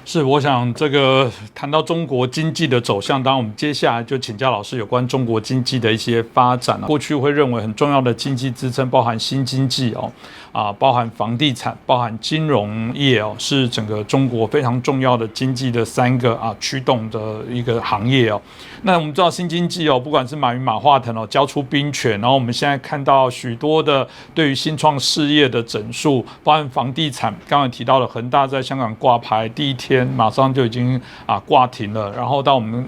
是，我想这个谈到中国经济的走向，当然我们接下来就请教老师有关中国经济的一些发展。过去会认为很重要的经济支撑，包含新经济包含房地产，包含金融业是整个中国非常重要的经济的三个驱动的一个行业那我们知道新经济不管是马云、马化腾交出兵权，然后我们现在看到许多的对于新创事业的整数，包含房地产，刚才提到了恒大在香港挂牌第一天马上就已经挂停了，然后到我们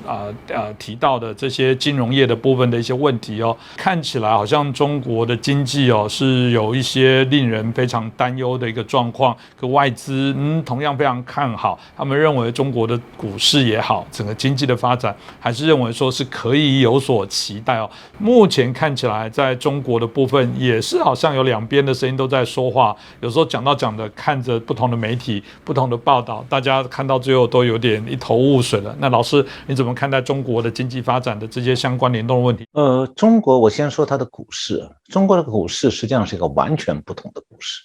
提到的这些金融业的部分的一些问题看起来好像中国的经济是有一些令人非常担忧的一个状况，可外资同样非常看好，他们认为中国的股市也好，整个经济的发展还是认为说是可以有所期待目前看起来在中国的部分也是好像有两边的声音都在说话，有时候讲的看着不同的媒体、不同的报道，大家看到最后都有点一头雾水了。那老师，你怎么看待中国的经济发展的这些相关联动的问题？中国我先说它的股市，中国的股市实际上是一个完全不同的股市，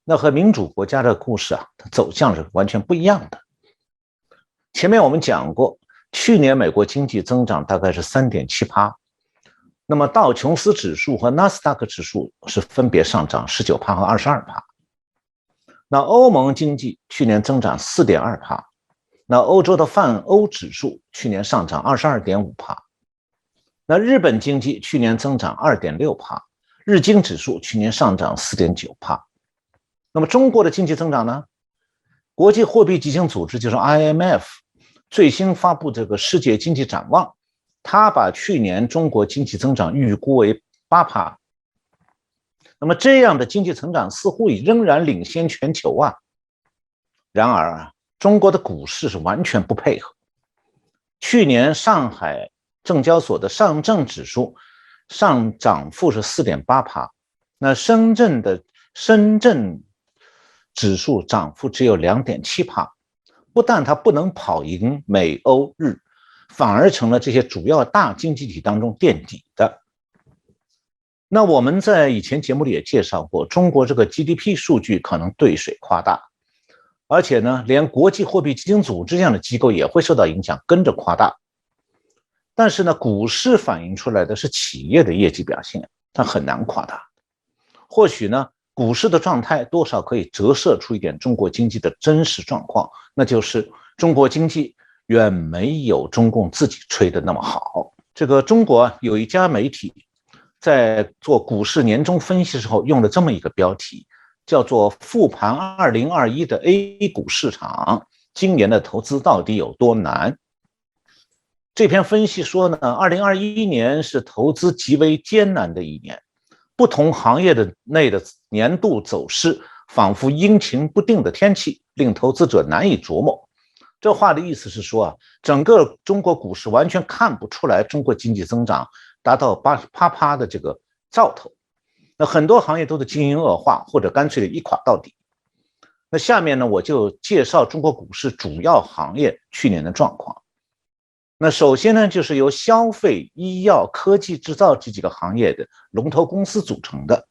那和民主国家的股市它走向是完全不一样的。前面我们讲过，去年美国经济增长大概是3.7%，那么道琼斯指数和纳斯达克指数是分别上涨19%和22%。那欧盟经济去年增长4.2%，那欧洲的泛欧指数去年上涨22.5%，那日本经济去年增长2.6%，日经指数去年上涨4.9%。那么中国的经济增长呢？国际货币基金组织就是 IMF 最新发布这个世界经济展望，它把去年中国经济增长预估为8%。那么这样的经济成长似乎仍然领先全球然而中国的股市是完全不配合。去年上海证交所的上证指数涨幅是4.8%，那深圳指数涨幅只有2.7%，不但它不能跑赢美欧日，反而成了这些主要大经济体当中垫底的。那我们在以前节目里也介绍过，中国这个 GDP 数据可能对水夸大，而且呢，连国际货币基金组织这样的机构也会受到影响，跟着夸大。但是呢，股市反映出来的是企业的业绩表现，它很难夸大。或许呢，股市的状态多少可以折射出一点中国经济的真实状况，那就是中国经济远没有中共自己吹的那么好。这个中国有一家媒体在做股市年终分析的时候用了这么一个标题，叫做复盘2021的 A 股市场，今年的投资到底有多难。这篇分析说呢，2021年是投资极为艰难的一年，不同行业内的年度走势仿佛阴晴不定的天气，令投资者难以琢磨。这话的意思是说整个中国股市完全看不出来中国经济增长达到8%的这个兆头，那很多行业都是经营恶化，或者干脆的一垮到底。那下面呢，我就介绍中国股市主要行业去年的状况。那首先呢，就是由消费、医药、科技、制造这几个行业的龙头公司组成的。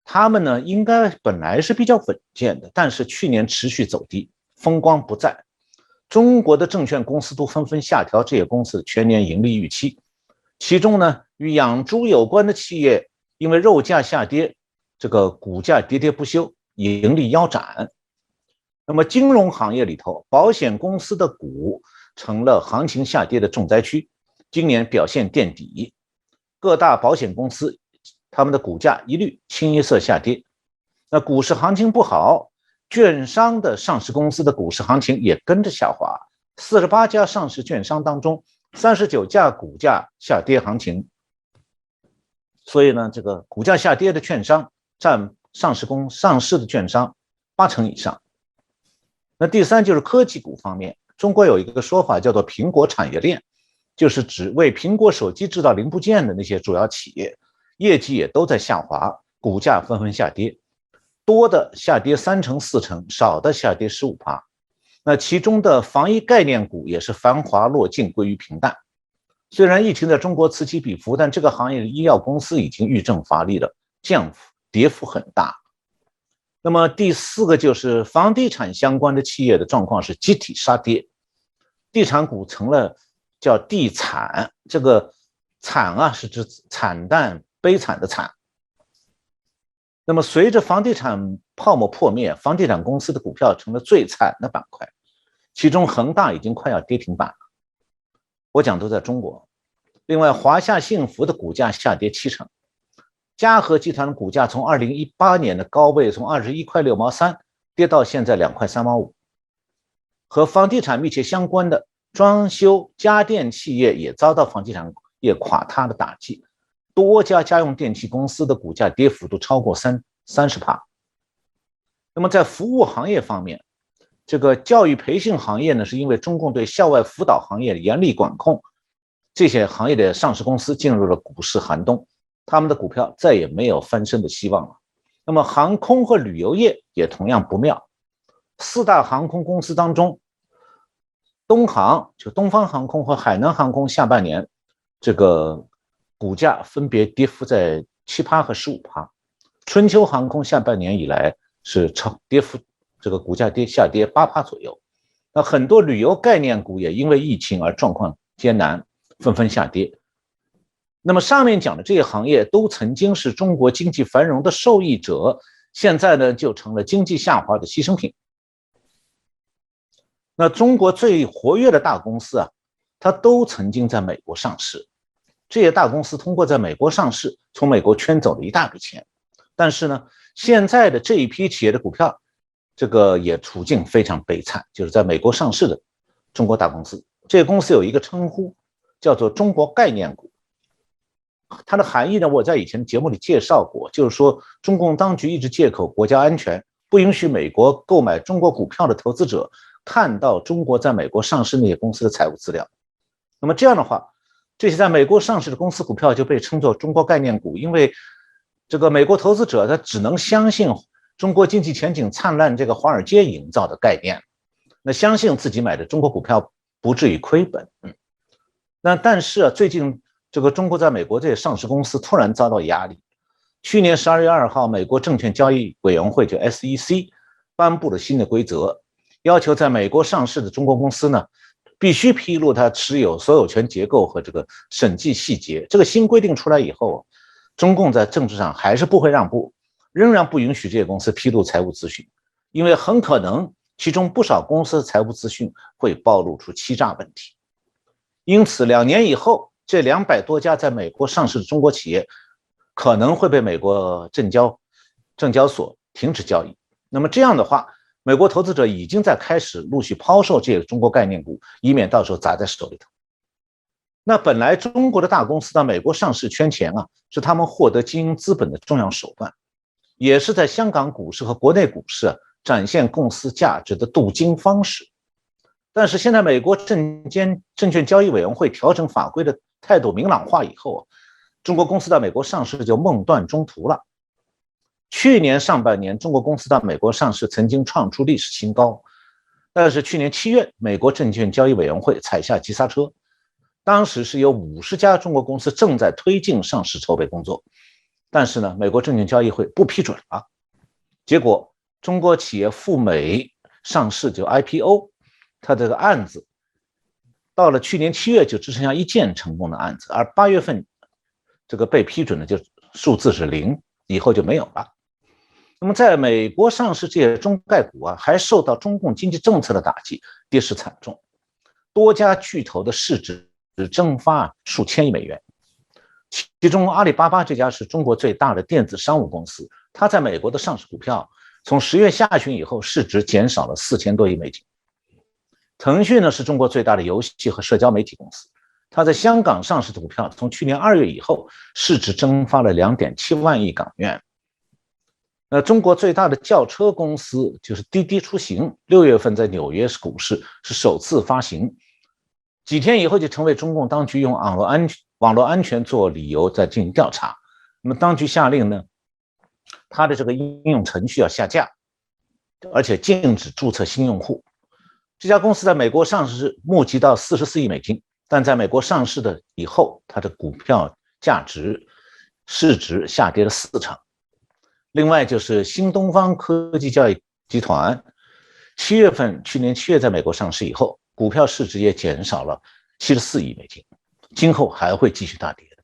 他们呢，应该本来是比较稳健的，但是去年持续走低，风光不再。中国的证券公司都纷纷下调这些公司的全年盈利预期。其中呢，与养猪有关的企业因为肉价下跌，这个股价喋喋不休，盈利腰斩。那么金融行业里头，保险公司的股成了行情下跌的重灾区，今年表现垫底，各大保险公司他们的股价一律清一色下跌。那股市行情不好，券商的上市公司的股市行情也跟着下滑，48家上市券商当中39家股价下跌行情。所以呢，这个股价下跌的券商占上市的券商80%以上。那第三就是科技股方面，中国有一个说法叫做苹果产业链，就是指为苹果手机制造零部件的那些主要企业，业绩也都在下滑，股价纷纷下跌，多的下跌3成4成，少的下跌15%。那其中的防疫概念股也是繁华落尽，归于平淡。虽然疫情在中国此起彼伏，但这个行业的医药公司已经遇症乏力了，跌幅很大。那么第4个就是房地产相关的企业的状况是集体杀跌，地产股成了叫地惨，这个惨啊是指惨淡悲惨的惨。那么随着房地产泡沫破灭，房地产公司的股票成了最惨的板块，其中恒大已经快要跌停板了。我讲都在中国。另外，华夏幸福的股价下跌70%，嘉禾集团的股价从2018年的高位从21块6毛3跌到现在2块3毛5。和房地产密切相关的装修家电企业也遭到房地产业垮塌的打击，多家家用电器公司的股价跌幅都超过30%。那么在服务行业方面，这个教育培训行业呢，是因为中共对校外辅导行业的严厉管控，这些行业的上市公司进入了股市寒冬，他们的股票再也没有翻身的希望了。那么航空和旅游业也同样不妙，4大航空公司当中，东航就东方航空和海南航空下半年这个股价分别跌幅在7%和15%，春秋航空下半年以来是跌幅，这个股价下跌8%左右。那很多旅游概念股也因为疫情而状况艰难，纷纷下跌。那么上面讲的这些行业都曾经是中国经济繁荣的受益者，现在呢就成了经济下滑的牺牲品。那中国最活跃的大公司啊，它都曾经在美国上市，这些大公司通过在美国上市，从美国圈走了一大笔钱。但是呢，现在的这一批企业的股票，这个也处境非常悲惨，就是在美国上市的中国大公司，这些公司有一个称呼叫做中国概念股。它的含义呢，我在以前节目里介绍过，就是说中共当局一直借口国家安全，不允许美国购买中国股票的投资者看到中国在美国上市那些公司的财务资料。那么这样的话，这些在美国上市的公司股票就被称作中国概念股，因为这个美国投资者他只能相信中国经济前景灿烂这个华尔街营造的概念，那相信自己买的中国股票不至于亏本。但是最近这个中国在美国这些上市公司突然遭到压力。去年12月2号，美国证券交易委员会就 SEC 颁布了新的规则，要求在美国上市的中国公司呢，必须披露它持有所有权结构和这个审计细节。这个新规定出来以后，中共在政治上还是不会让步，仍然不允许这些公司披露财务资讯，因为很可能其中不少公司的财务资讯会暴露出欺诈问题。因此2年以后，这200多家在美国上市的中国企业可能会被美国证交所停止交易。那么这样的话，美国投资者已经在开始陆续抛售这些中国概念股，以免到时候砸在手里头。那本来中国的大公司到美国上市圈钱啊，是他们获得经营资本的重要手段，也是在香港股市和国内股市展现公司价值的镀金方式。但是现在美国证券交易委员会调整法规的态度明朗化以后，中国公司到美国上市就梦断中途了。去年上半年，中国公司到美国上市曾经创出历史新高，但是去年7月，美国证券交易委员会踩下急刹车。当时是有50家中国公司正在推进上市筹备工作，但是呢，美国证券交易会不批准了。结果，中国企业赴美上市就 IPO， 它这个案子到了去年7月就只剩下1件成功的案子，而8月份这个被批准的就数字是0，以后就没有了。那么在美国上市这些中概股啊，还受到中共经济政策的打击，跌势惨重，多家巨头的市值蒸发数千亿美元。其中阿里巴巴这家是中国最大的电子商务公司，它在美国的上市股票从10月下旬以后市值减少了4000多亿美金。腾讯呢是中国最大的游戏和社交媒体公司，它在香港上市的股票从去年2月以后市值蒸发了2.7万亿港元。中国最大的轿车公司就是滴滴出行，6月份在纽约股市是首次发行，几天以后就成为中共当局用网络安全做理由在进行调查。那么当局下令呢，它的这个应用程序要下架，而且禁止注册新用户。这家公司在美国上市募集到44亿美金，但在美国上市的以后，它的股票价值市值下跌了40%。另外就是新东方科技教育集团去年7月在美国上市以后，股票市值也减少了74亿美金，今后还会继续大跌的。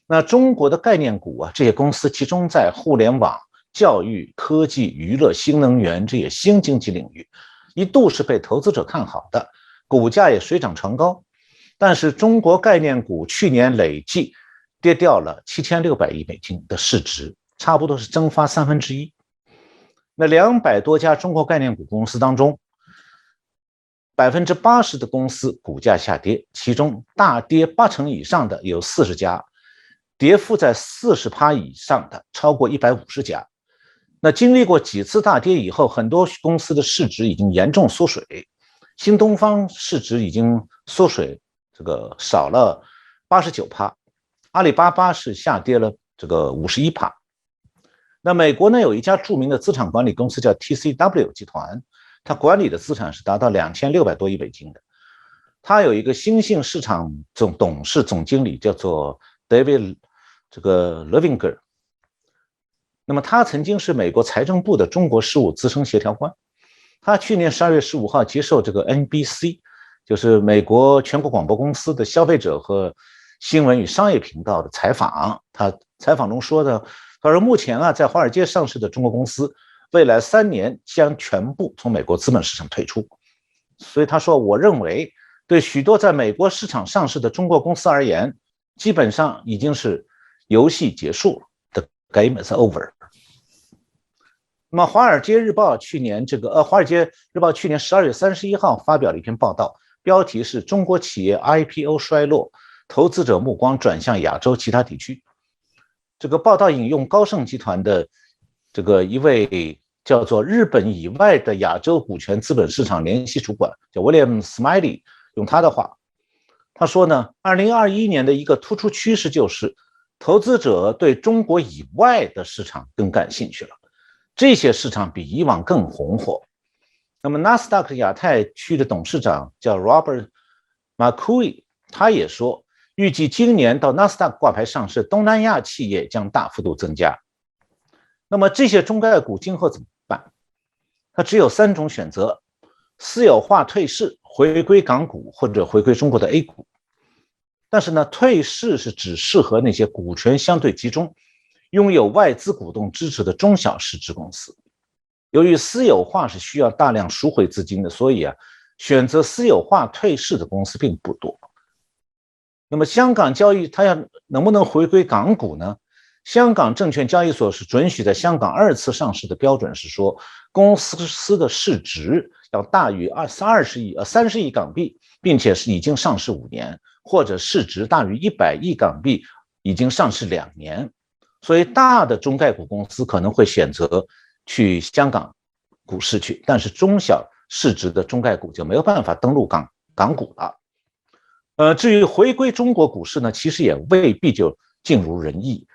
那中国的概念股啊，这些公司集中在互联网、教育、科技、娱乐、新能源这些新经济领域，一度是被投资者看好的，股价也水涨船高。但是中国概念股去年累计跌掉了7600亿美金的市值，差不多是蒸发1/3。那200多家中国概念股公司当中，80%的公司股价下跌，其中大跌80%以上的有40家，跌幅在40%以上的超过150家。那经历过几次大跌以后，很多公司的市值已经严重缩水，新东方市值已经缩水少了89%，阿里巴巴是下跌了51%。那美国呢有一家著名的资产管理公司叫 TCW 集团，它管理的资产是达到2600多亿美金的。它有一个新兴市场董事总经理叫做 David Levinger。那么他曾经是美国财政部的中国事务资深协调官。他去年12月15号接受NBC， 就是美国全国广播公司的消费者和新闻与商业频道的采访。他采访中说的，他说目前在华尔街上市的中国公司，未来3年将全部从美国资本市场退出。所以他说，我认为对许多在美国市场上市的中国公司而言，基本上已经是游戏结束了。The game is over。那么华尔街日报去年12月31号发表了一篇报道，标题是中国企业 IPO 衰落，投资者目光转向亚洲其他地区。这个报道引用高盛集团的一位叫做日本以外的亚洲股权资本市场联系主管叫 William Smiley， 用他的话，他说呢，2021年的一个突出趋势就是投资者对中国以外的市场更感兴趣了，这些市场比以往更红火。那么纳斯达克亚太区的董事长叫 Robert McCooey， 他也说，预计今年到纳斯达克挂牌上市东南亚企业将大幅度增加。那么这些中概股今后怎么办？它只有3种选择：私有化退市、回归港股或者回归中国的 A 股。但是呢，退市是只适合那些股权相对集中、拥有外资股东支持的中小市值公司。由于私有化是需要大量赎回资金的，所以选择私有化退市的公司并不多。那么香港交易它能不能回归港股呢？香港证券交易所是准许在香港2次上市的标准是说，公司的市值要大于30亿港币，并且是已经上市5年，或者市值大于100亿港币，已经上市2年。所以大的中概股公司可能会选择去香港股市去，但是中小市值的中概股就没有办法登陆港股了。至于回归中国股市呢，其实也未必就尽如人意。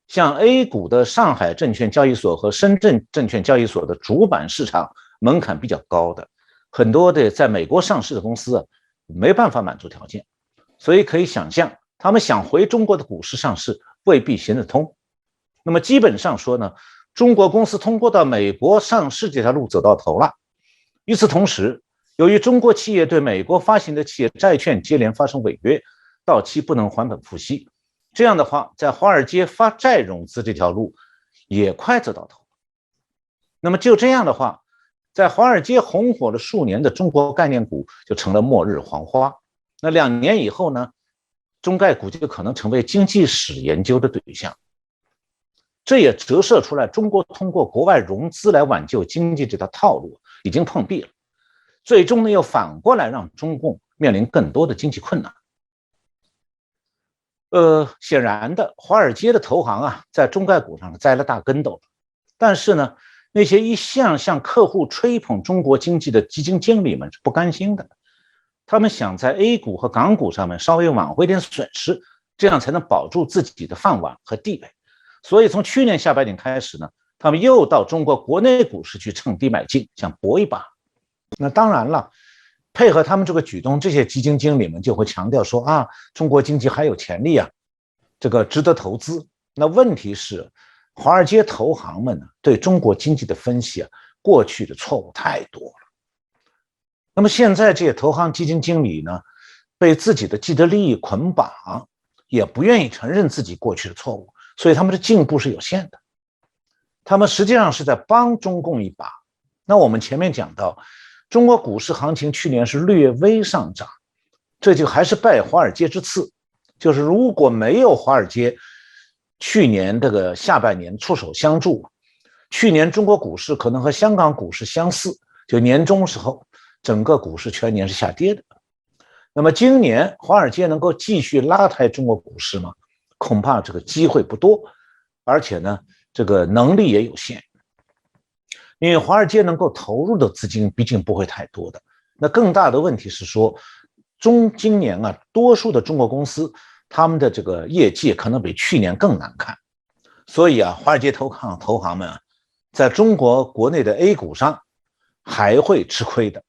像 A 股的上海证券交易所和深圳证券交易所的主板市场门槛比较高的，很多的在美国上市的公司没办法满足条件，所以可以想象，他们想回中国的股市上市未必行得通。那么基本上说呢，中国公司通过到美国上市这条路走到头了。与此同时，由于中国企业对美国发行的企业债券接连发生违约，到期不能还本付息，这样的话，在华尔街发债融资这条路也快走到头。那么就这样的话，在华尔街红火了数年的中国概念股就成了末日黄花。那2年以后呢，中概股就可能成为经济史研究的对象。这也折射出来，中国通过国外融资来挽救经济这条套路已经碰壁了，最终呢又反过来让中共面临更多的经济困难。显然的，华尔街的投行在中概股上栽了大跟斗。但是呢，那些一向向客户吹捧中国经济的基金经理们是不甘心的，他们想在 A 股和港股上面稍微挽回点损失，这样才能保住自己的饭碗和地位。所以从去年下半年开始呢，他们又到中国国内股市去趁低买进，想搏一把。那当然了，配合他们这个举动，这些基金经理们就会强调说中国经济还有潜力这个值得投资。那问题是，华尔街投行们呢对中国经济的分析过去的错误太多了。那么现在这些投行基金经理呢，被自己的既得利益捆绑，也不愿意承认自己过去的错误，所以他们的进步是有限的。他们实际上是在帮中共一把。那我们前面讲到，中国股市行情去年是略微上涨，这就还是拜华尔街之赐。就是如果没有华尔街去年这个下半年出手相助，去年中国股市可能和香港股市相似，就年中时候整个股市全年是下跌的。那么今年华尔街能够继续拉抬中国股市吗？恐怕这个机会不多，而且呢，这个能力也有限。因为华尔街能够投入的资金毕竟不会太多的。那更大的问题是说，今年多数的中国公司他们的这个业绩可能比去年更难看，所以华尔街投行们在中国国内的 A 股上还会吃亏的。